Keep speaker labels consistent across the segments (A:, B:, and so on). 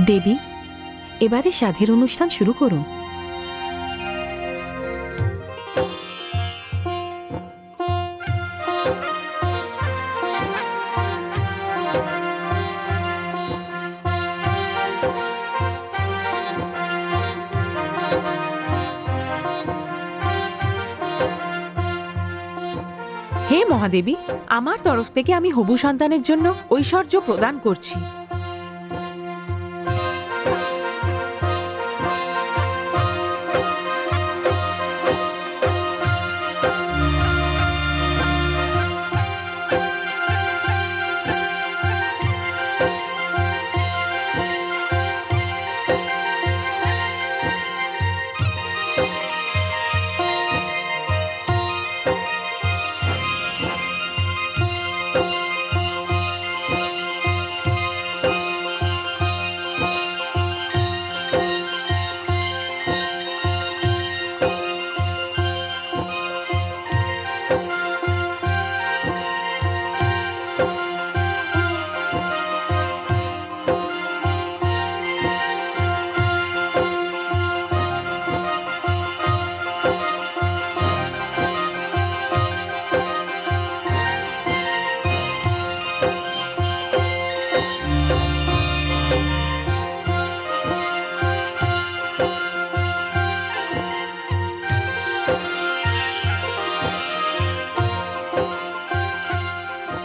A: দেবী, এবারে সাধের অনুষ্ঠান শুরু করুন।
B: হে মহাদেবী, আমার তরফ থেকে আমি হবু সন্তানের জন্য ঐশ্বর্য প্রদান করছি।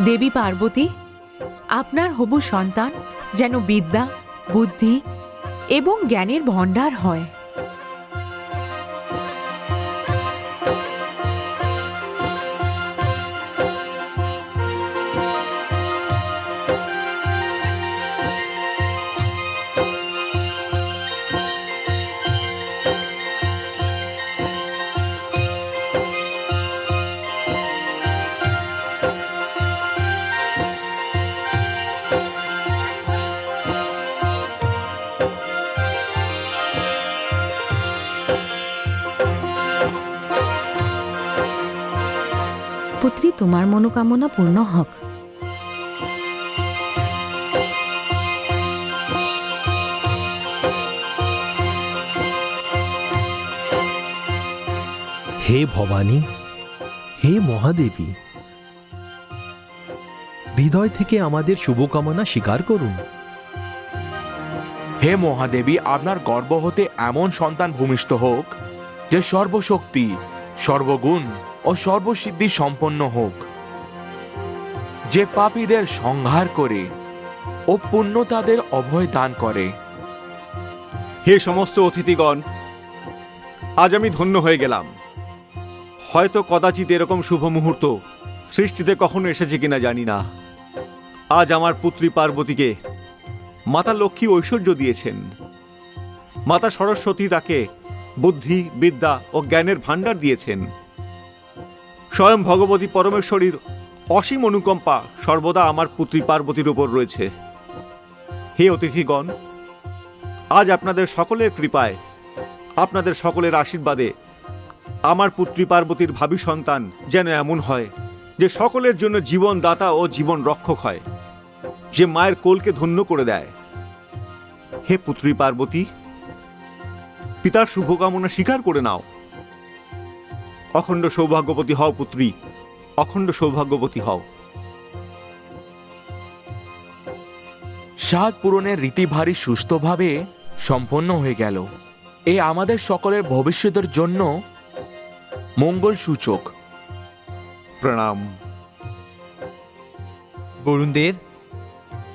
B: দেবী পার্বতী, আপনার হবু সন্তান যেন বিদ্যা, বুদ্ধি এবং জ্ঞানের ভণ্ডার হয়।
A: পুত্রী, তোমার মনোকামনা পূর্ণ হোক।
C: হে ভবানী, হে মহাদেবী, হৃদয় থেকে আমাদের শুভকামনা স্বীকার করুন।
D: হে মহাদেবী, আপনার গর্ভ হতে এমন সন্তান ভূমিষ্ঠ হোক যে সর্বশক্তি, সর্বগুণ ও সর্বসিদ্ধি সম্পন্ন হোক, যে পাপীদের সংহার করে ও পুণ্যতাদের অভয় দান করে।
E: হে সমস্ত অতিথিগণ, আজ আমি ধন্য হয়ে গেলাম। হয়তো কদাচিৎ এরকম শুভ মুহূর্ত সৃষ্টিতে কখনো এসেছে কিনা জানি না। আজ আমার পুত্রী পার্বতীকে মাতা লক্ষ্মী ঐশ্বর্য দিয়েছেন। মাতা সরস্বতী তাকে বুদ্ধি, বিদ্যা ও জ্ঞানের ভাণ্ডার দিয়েছেন। স্বয়ং ভগবতী পরমেশ্বরীর অসীম অনুকম্পা সর্বদা আমার পুত্রী পার্বতীর উপর রয়েছে। হে অতিথিগণ, আজ আপনাদের সকলের কৃপায়, আপনাদের সকলের আশীর্বাদে আমার পুত্রী পার্বতীর ভাবী সন্তান যেন এমন হয় যে সকলের জন্য জীবনদাতা ও জীবন রক্ষক হয়, যে মায়ের কোলকে ধন্য করে দেয়। হে পুত্রী পার্বতী, পিতার শুভকামনা স্বীকার করে নাও। অখণ্ড সৌভাগ্যবতী হও পুত্রী, অখণ্ড সৌভাগ্যবতী হও।
D: সাধ পূরণের রীতি ভারী সুস্থভাবে সম্পন্ন হয়ে গেল। এ আমাদের সকলের ভবিষ্যতের জন্য মঙ্গল সূচক।
E: প্রণাম।
F: বরুণদেব,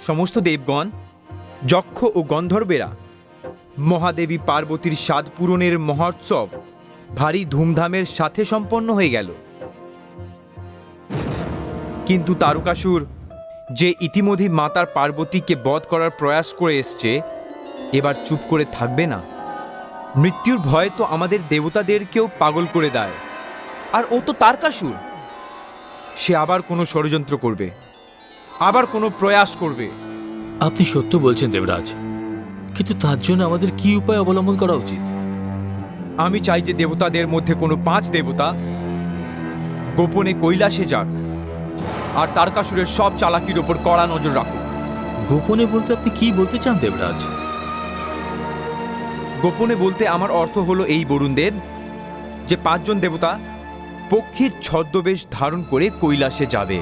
F: সমস্ত দেবগণ, যক্ষ ও গন্ধর্বেরা মহাদেবী পার্বতীর সাধ পূরণের মহোৎসব ভারী ধুমধামের সাথে সম্পন্ন হয়ে গেল। কিন্তু তারকাসুর, যে ইতিমধ্যে মাতার পার্বতীকে বধ করার প্রয়াস করে এসছে, এবার চুপ করে থাকবে না। মৃত্যুর ভয় তো আমাদের দেবতাদেরকেও পাগল করে দেয়। আর ও তো তারকাসুর, সে আবার কোনো ষড়যন্ত্র করবে, আবার কোনো প্রয়াস করবে।
G: আপনি সত্য বলছেন দেবরাজ, কিন্তু তার জন্য আমাদের কি উপায় অবলম্বন করা উচিত?
F: আমি চাই যে দেবতাদের মধ্যে কোনো 5 দেবতা গোপনে কৈলাসে যাক আর তারকাসুরের সব চালাকির ওপর কড়া নজর রাখুক।
G: গোপনে বলতে আপনি কি বলতে চান দেবরাজ?
F: গোপনে বলতে আমার অর্থ হলো এই বরুণদেব, যে 5 জন দেবতা পক্ষীর ছদ্মবেশ ধারণ করে কৈলাসে যাবে,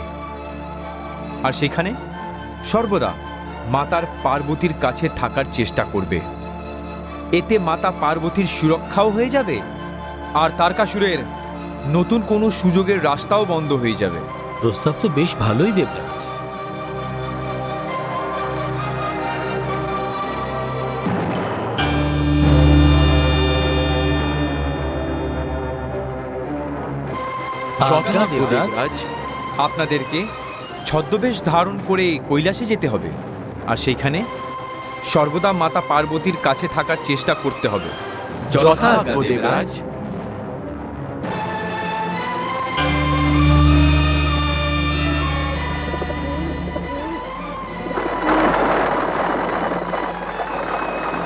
F: আর সেখানে সর্বদা মাতার পার্বতীর কাছে থাকার চেষ্টা করবে। এতে মাতা পার্বতীর সুরক্ষাও হয়ে যাবে, আর তারকাসুরের নতুন কোনো সুযোগের রাস্তাও বন্ধ হয়ে যাবে।
G: প্রস্তাব তো বেশ ভালোই দেবরাজ।
D: যথাজ্ঞা
G: দেবরাজ।
D: দেবরাজ।
F: আপনাদেরকে ছদ্মবেশ ধারণ করে কৈলাসে যেতে হবে, আর সেইখানে সর্বদা মাতা পার্বতীর কাছে থাকার চেষ্টা করতে হবে।
D: যথাজ্ঞা দেবরাজ।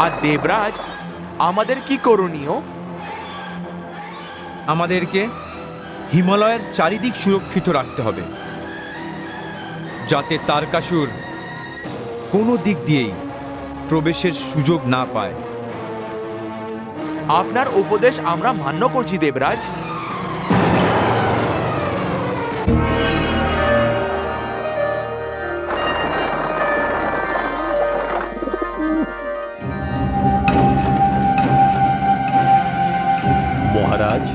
D: আর দেবরাজ, আমাদের কি করণীয়?
F: আমাদেরকে হিমালয়ের চারিদিক সুরক্ষিত রাখতে হবে, যাতে তারকাসুর কোনো দিক দিয়েই প্রবেশের সুযোগ না পায়।
D: আপনার উপদেশ আমরা মান্য করছি দেবরাজ।
C: মহারাজ,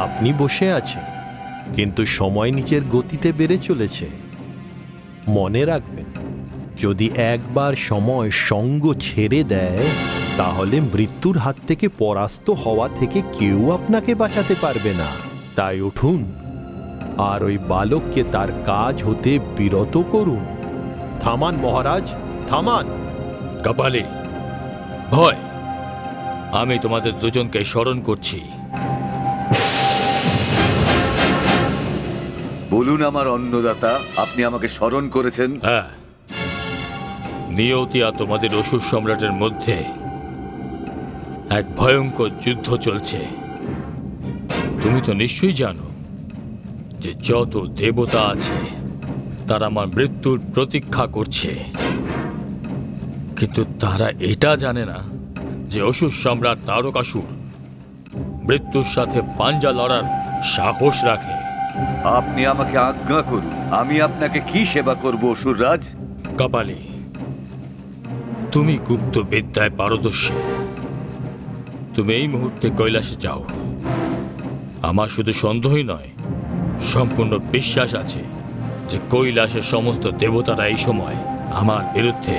C: আপনি বসে আছেন, কিন্তু সময় নিচের গতিতে বেড়ে চলেছে। মনে রাখবেন, যদি একবার সময় সঙ্গ ছেড়ে দেয়, তাহলে মৃত্যুর হাত থেকে পরাস্ত হওয়া থেকে কেউ আপনাকে বাঁচাতে পারবে না। তাই উঠুন, আর ওই বালককে তার কাজ হতে বিরত করুন। থামান মহারাজ, থামান।
G: কপালে ভয়, আমি তোমাদের দুজনকে স্মরণ করছি।
H: বলুন আমার অন্নদাতা, আপনি আমাকে স্মরণ করেছেন।
G: হ্যাঁ, নিয়তি আর তোমাদের অসুর সম্রাটের মধ্যে এক ভয়ঙ্কর যুদ্ধ চলছে। তুমি তো নিশ্চয়ই জানো যে যত দেবতা আছে তারা আমার মৃত্যুর প্রতীক্ষা করছে, কিন্তু তারা এটা জানে না যে অসুর সম্রাট তারকাসুর মৃত্যুর সাথে পাঞ্জা লড়ার সাহস রাখে।
H: আপনি আমাকে আজ্ঞা করুন, আমি আপনাকে কি সেবা করব অসুররাজ?
G: কপালি, তুমি গুপ্ত বিদ্যায় পারদর্শী। তুমি এই মুহূর্তে কৈলাসে যাও। আমার শুধু সন্দেহই নয়, সম্পূর্ণ বিশ্বাস আছে যে কৈলাসের সমস্ত দেবতারা এই সময় আমার বিরুদ্ধে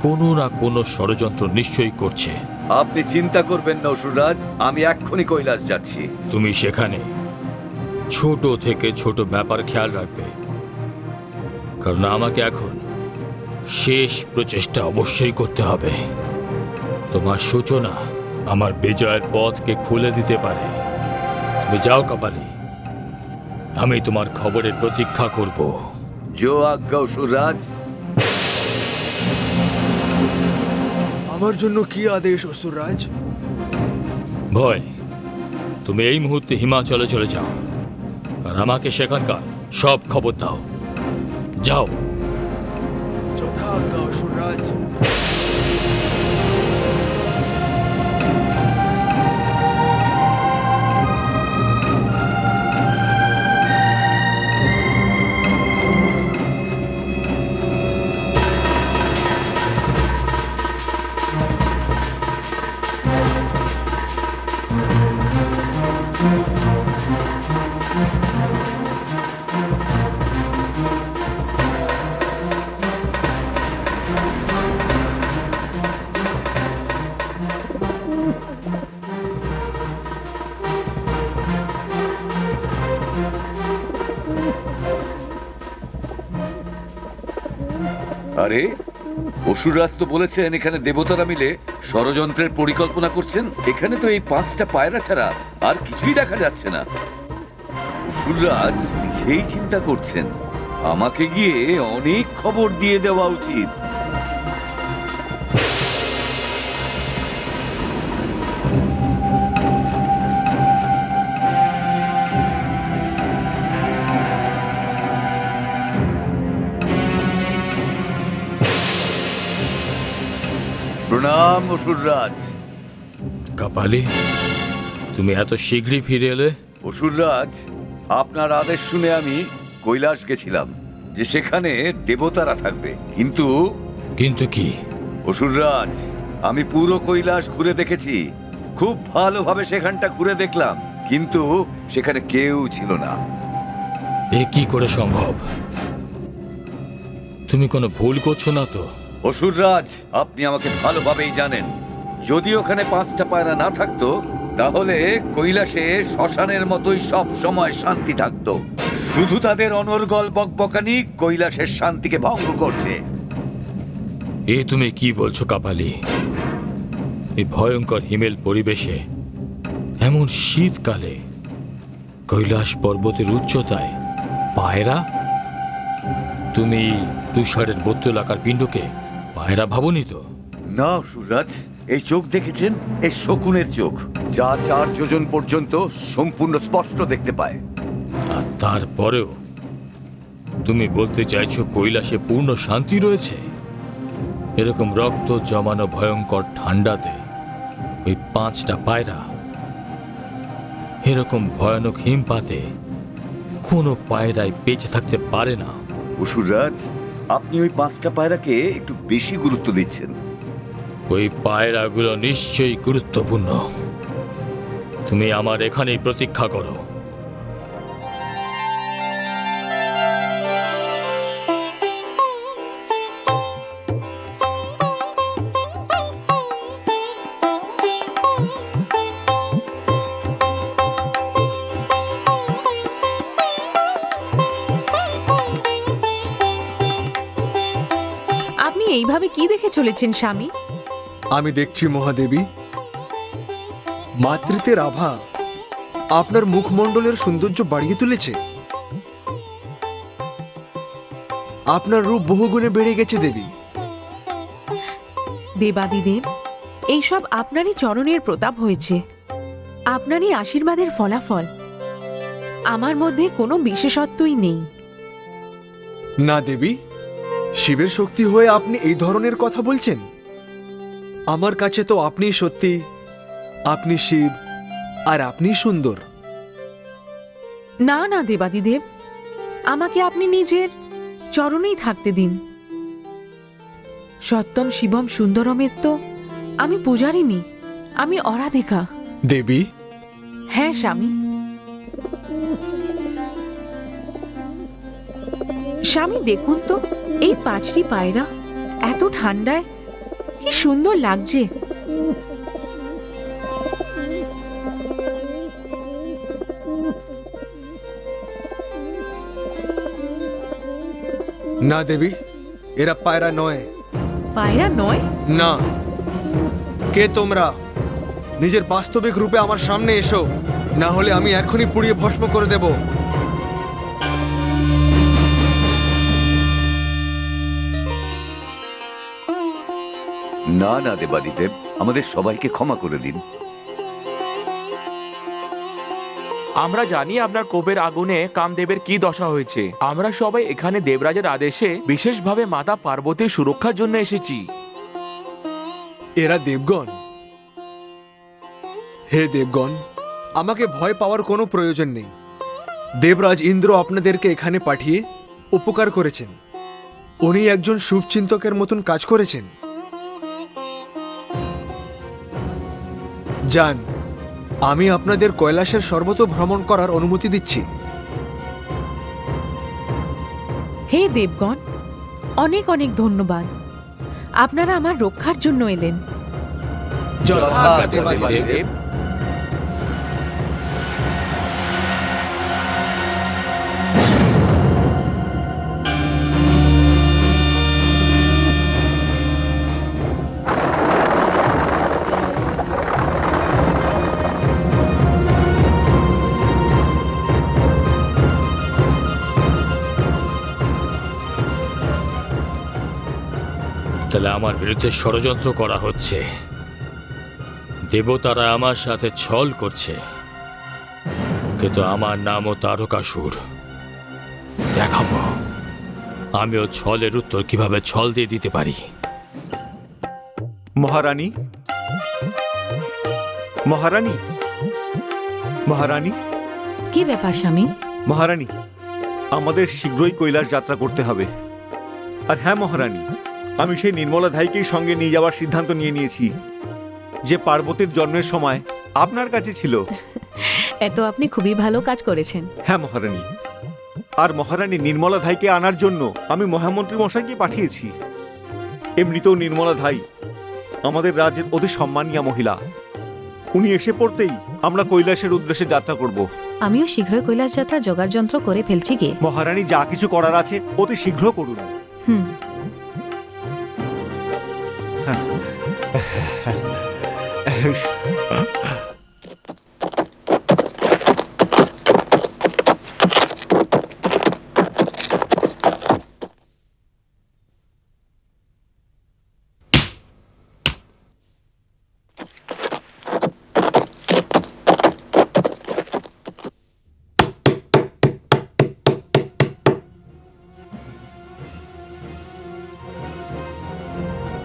G: কোনো না কোনো ষড়যন্ত্র নিশ্চয়ই করছে।
H: আপনি চিন্তা করবেন না অসুররাজ, আমি এক্ষুনি কৈলাস যাচ্ছি।
G: তুমি সেখানে ছোট থেকে ছোট ব্যাপার খেয়াল রাখবে, কারণ আমাকে এখন শেষ প্রচেষ্টা অবশ্যই করতে হবে। তোমার সূচনা আমার বিজয়ের পথকে খুলে দিতে পারে। তুমি যাও কপালি, আমি তোমার খবরের প্রতীক্ষা করব।
H: জো আজ্ঞা অসুররাজ।
I: আমার জন্য কি আদেশ অসুররাজ?
G: ভয়, তুমি এই মুহূর্তে হিমাচলে চলে যাও, আর আমাকে সেখানকার সব খবর দাও। যাও।
I: যথা আজ্ঞা অসুররাজ।
H: আরে, অসুররাজ তো বলেছেন এখানে দেবতারা মিলে ষড়যন্ত্রের পরিকল্পনা করছেন। এখানে তো এই 5টা পায়রা ছাড়া আর কিছুই দেখা যাচ্ছে না। অসুররাজ নিজেই চিন্তা করছেন, আমাকে গিয়ে অনেক খবর দিয়ে দেওয়া উচিত। প্রণাম অসুররাজ।
G: কাপালি, তুমি এত শীঘ্রই ফিরে এলে?
H: অসুররাজ, আপনার আদেশ শুনে আমি কৈলাস গেছিলাম যে সেখানে দেবতারা থাকবে, কিন্তু
G: কিন্তু কি?
H: অসুররাজ, আমি পুরো কৈলাস ঘুরে দেখেছি, খুব ভালোভাবে সেখানটা ঘুরে দেখলাম, কিন্তু সেখানে কেউ ছিল না।
G: এ কি করে সম্ভব? তুমি কোনো ভুল করছো না তো?
H: অসুররাজ, আপনি আমাকে ভালোভাবেই জানেন, যদি ওখানে 5টা পায়রা না থাকতো তাহলে কৈলাসে শ্মশানের মতোই সব সময় শান্তি থাকতো। শুধু তাদের অনর্গল বকবকানি কৈলাসের শান্তিকে ভঙ্গ করছে।
G: এ তুমি কি বলছো কাপালি? এই ভয়ঙ্কর হিমেল পরিবেশে, এমন শীতকালে, কৈলাস পর্বতের উচ্চতায় পায়রা? তুমি তুষারের বত্তলাকার পিণ্ডকে পায়রা ভাবনি তো?
H: না অসুররাজ, এই চোখ দেখেছেন? এই শকুনের চোখ, যা 4 যোজন পর্যন্ত সম্পূর্ণ স্পষ্ট দেখতে পায়।
G: আর তারপরেও তুমি বলতে চাইছো কৈলাসে পূর্ণ শান্তি রয়েছে? এরকম রক্ত জমানো ভয়ঙ্কর ঠান্ডাতে ওই 5টা পায়রা, এরকম ভয়ানক হিমপাতে কোনো পায়রাই বেঁচে থাকতে পারে না।
H: অসুররাজ, আপনি ওই 5টা পায়রাকে একটু বেশি গুরুত্ব দিচ্ছেন।
G: ওই পায়রাগুলো নিশ্চয়ই গুরুত্বপূর্ণ। তুমি আমার এখানেই প্রতীক্ষা করো।
B: আপনি এইভাবে কি দেখে চলেছেন স্বামী?
I: আমি দেখছি মহাদেবী, মাতৃত্বের আভা আপনার মুখমণ্ডলের সৌন্দর্য বাড়িয়ে তুলেছে। আপনার রূপ বহুগুণে বেড়ে গেছে দেবী।
B: দেবাদিদেব, এইসব আপনারই চরণের প্রতাপ হয়েছে, আপনারই আশীর্বাদের ফলাফল। আমার মধ্যে কোনো বিশেষত্বই নেই।
I: না দেবী, শিবের শক্তি হয়ে আপনি এই ধরনের কথা বলছেন? আমার কাছে তো আপনি সত্যি, আপনি শিব, আর আপনি সুন্দর।
B: না না দেবাদিদেব, আমাকে আপনি নিজের চরণেই থাকতে দিন। সত্যম শিবম সুন্দরমের তো আমি পূজারিনী, আমি অরাধিকা।
I: দেবী,
B: হ্যাঁ স্বামী। স্বামী দেখুন তো, এই 5টি পায়রা এত ঠান্ডায় কি সুন্দর লাগছে।
I: না দেবী, এরা পায়রা নয়।
B: পায়রা নয়?
I: না। কে তোমরা? নিজের বাস্তবিক রূপে আমার সামনে এসো, না হলে আমি এখনই পুড়িয়ে ভস্ম করে দেব।
H: না না দেবাদিদেব, আমাদের সবাইকে ক্ষমা করে দিন।
D: আমরা জানি আপনার কোপের আগুনে কামদেবের কি দশা হয়েছে। আমরা সবাই এখানে দেবরাজের আদেশে বিশেষভাবে মাতা পার্বতীর সুরক্ষার জন্য এসেছি।
I: এরা দেবগণ? হে দেবগণ, আমাকে ভয় পাওয়ার কোনো প্রয়োজন নেই। দেবরাজ ইন্দ্র আপনাদেরকে এখানে পাঠিয়ে উপকার করেছেন। উনি একজন শুভচিন্তকের মতন কাজ করেছেন। যান, আমি আপনাদের কৈলাসের সর্বত ভ্রমণ করার অনুমতি দিচ্ছি।
B: হে দেবগণ, অনেক অনেক ধন্যবাদ। আপনারা আমার রক্ষার জন্য এলেন।
I: যথাজ্ঞা
D: দেবাদিদেব।
G: তাহলে আমার বিরুদ্ধে ষড়যন্ত্র করা হচ্ছে, দেবতারা আমার সাথে ছল করছে, কিন্তু আমার নামও তারকাসুর। দেখাবো আমিও ছলের উত্তর কিভাবে ছল দিয়ে দিতে পারি।
E: মহারানী, মহারানী, মহারানী,
A: কি ব্যাপার স্বামী?
E: মহারানী, আমাদের শীঘ্রই কৈলাস যাত্রা করতে হবে। আর হ্যাঁ মহারানী, আমি সেই নির্মলা ধাইকেই সঙ্গে নিয়ে যাওয়ার সিদ্ধান্ত নিয়ে নিয়েছি, যে পার্বতীর জন্মের সময় আপনার কাছে ছিল।
A: এত আপনি খুবই ভালো কাজ করেছেন।
E: হ্যাঁ মহারানী, আর মহারানী নির্মলা ধাইকে আনার জন্য আমি মহামন্ত্রী মশাইকে পাঠিয়েছি। এমনিতেও নির্মলা ধাই আমাদের রাজ্যের অতি সম্মানীয় মহিলা। উনি এসে পড়তেই আমরা কৈলাসের উদ্দেশ্যে যাত্রা করব।
A: আমিও শীঘ্রই কৈলাস যাত্রা জোগাড় যন্ত্র করে ফেলছি গে।
E: মহারানী, যা কিছু করার আছে অতি শীঘ্র করুন।
A: হুম।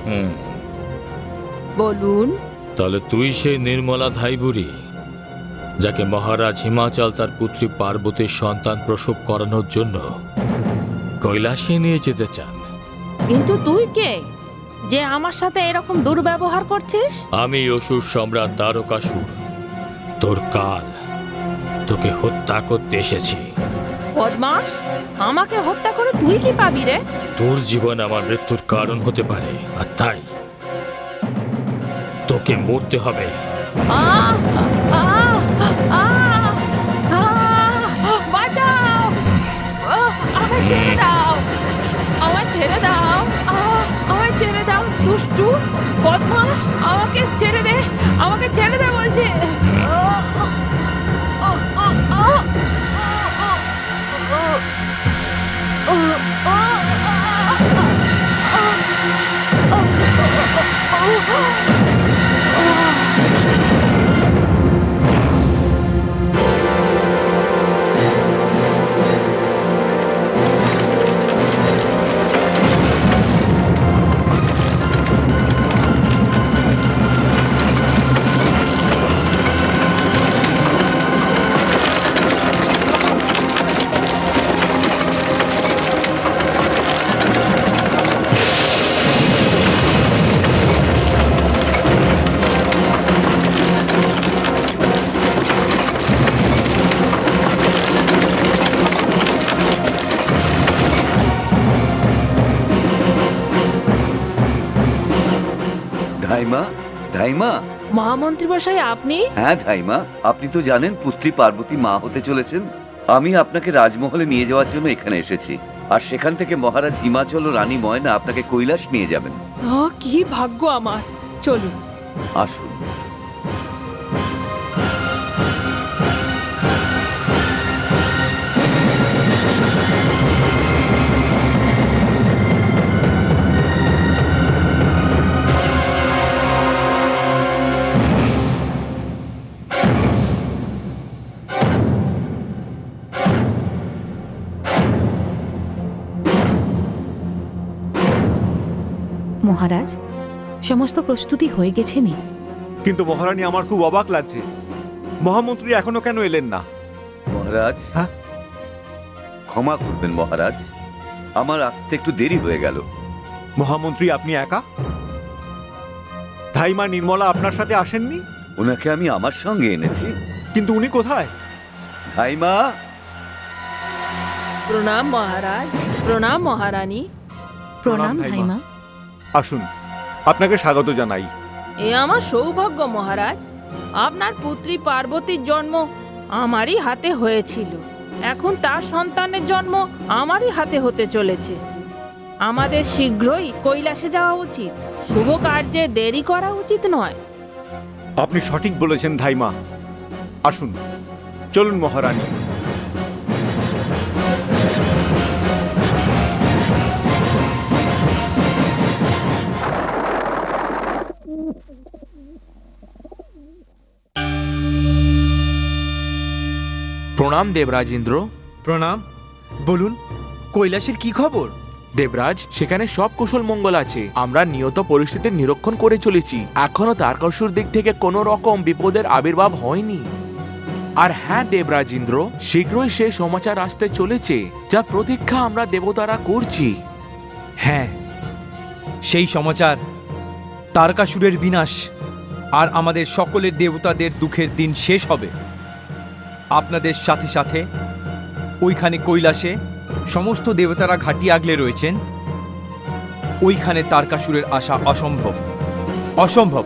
G: হুম,
B: বলুন।
G: তাহলে তুই সেই নির্মলা ধাই বুড়ি যাকে মহারাজ হিমাচল তার পুত্রী পার্বতীর সন্তান প্রসব করানোর জন্য কৈলাসে নিয়ে যেতে চান।
B: কিন্তু তুই কে যে আমার সাথে এরকম দুর্ব্যবহার করছিস?
G: আমি অসুর সম্রাট দ্বারকাসুর, তোর কাল তোকে হত্যা করতে এসেছি।
B: বদমাস, আমাকে হত্যা করে তুই কি পাবি রে?
G: তোর জীবন আমার মৃত্যুর কারণ হতে পারে, আর তাই তোকে মরতে হবে।
B: আহ! আহ! আহ! আহ! বাঁচাও! আমায় ছেড়ে দাও, আমায় ছেড়ে দাও, আমায় ছেড়ে দাও। দুষ্টু বদমাস, আমাকে ছেড়ে দে, আমাকে ছেড়ে দে বলছি।
H: ধাইমা, ধাইমা।
B: মহামন্ত্রী মশাই, আপনি?
H: হ্যাঁ ধাইমা, আপনি তো জানেন পুত্রী পার্বতী মা হতে চলেছেন। আমি আপনাকে রাজমহলে নিয়ে যাওয়ার জন্য এখানে এসেছি, আর সেখান থেকে মহারাজ হিমাচল ও রানী ময়না আপনাকে কৈলাস নিয়ে যাবেন।
B: কি ভাগ্য আমার! চলুন।
H: আসুন।
A: মহারাজ, সমস্ত প্রস্তুতি হয়ে গেছে নি?
E: কিন্তু মহারানী, আমার খুব অবাক লাগছে, মহামন্ত্রী এখনো কেন এলেন না?
H: মহারাজ,
E: হ্যাঁ?
H: ক্ষমা করবেন মহারাজ, আমার আসতে একটু দেরি হয়ে গেল।
E: মহামন্ত্রী, আপনি একা? ধাইমা নির্মলা আপনার সাথে আসেননি?
H: ওনাকে আমি আমার সঙ্গে এনেছি।
E: কিন্তু উনি কোথায়?
H: ধাইমা।
B: প্রণাম মহারাজ, প্রণাম মহারানী।
A: প্রণাম
E: ধাইমা।
A: ধাইমা।
E: আসুন, আপনাকে স্বাগত জানাই।
B: এ আমার সৌভাগ্য মহারাজ। আপনার পুত্রী পার্বতীর জন্ম আমারই হাতে হয়েছিল, এখন তার সন্তানের জন্ম আমারই হাতে হতে চলেছে। আমাদের শীঘ্রই কৈলাসে যাওয়া উচিত, শুভ কার্যে দেরি করা উচিত নয়।
E: আপনি সঠিক বলেছেন ধাইমা। আসুন, চলুন মহারানী।
D: প্রণাম দেবরাজ ইন্দ্র।
F: প্রণাম। বলুন, কৈলাসের কি খবর?
D: দেবরাজ, সেখানে সব কুশল মঙ্গল আছে। আমরা নিয়ত পরিস্থিতির নিরীক্ষণ করে চলেছি। এখনো তারকাসুর দিক থেকে কোনো রকম বিপদের আবির্ভাব হয়নি। আর হ্যাঁ দেবরাজ ইন্দ্র, শীঘ্রই সে সমাচার আসতে চলেছে যা প্রতীক্ষা আমরা দেবতারা করছি।
F: হ্যাঁ, সেই সমাচার তারকাসুরের বিনাশ আর আমাদের সকলের দেবতাদের দুঃখের দিন শেষ হবে। আপনাদের সাথে সাথে ওইখানে কৈলাসে সমস্ত দেবতারা ঘাঁটি আগলে রয়েছেন। ওইখানে তারকাসুরের আসা অসম্ভব, অসম্ভব।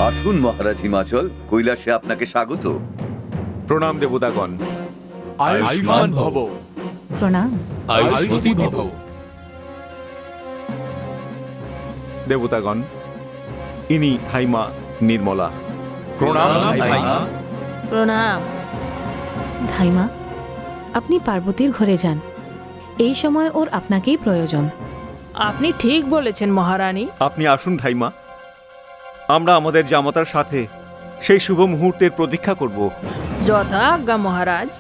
H: আসুন মহারাজ হিমাচল, কৈলাসে আপনাকে স্বাগত।
E: প্রণাম দেবতাগণ।
D: আয়ুষ্মান ভব।
A: প্রণাম।
G: আয়ুষ্মতী ভব।
E: দেবতাগণ, ইনি থাইমা নির্মলা।
D: প্রণাম ভাইমা।
B: প্রণাম।
A: ধাইমা, আপনি পার্বতীর ঘরে যান। এই সময় ওর আপনাকেই প্রয়োজন।
B: আপনি ঠিক বলেছেন মহারানী।
E: আপনি আসুন থাইমা, আমরা আমাদের জামাতার সাথে সেই শুভ মুহূর্তের প্রতীক্ষা করব।
B: যথা আজ্ঞা মহারাজ।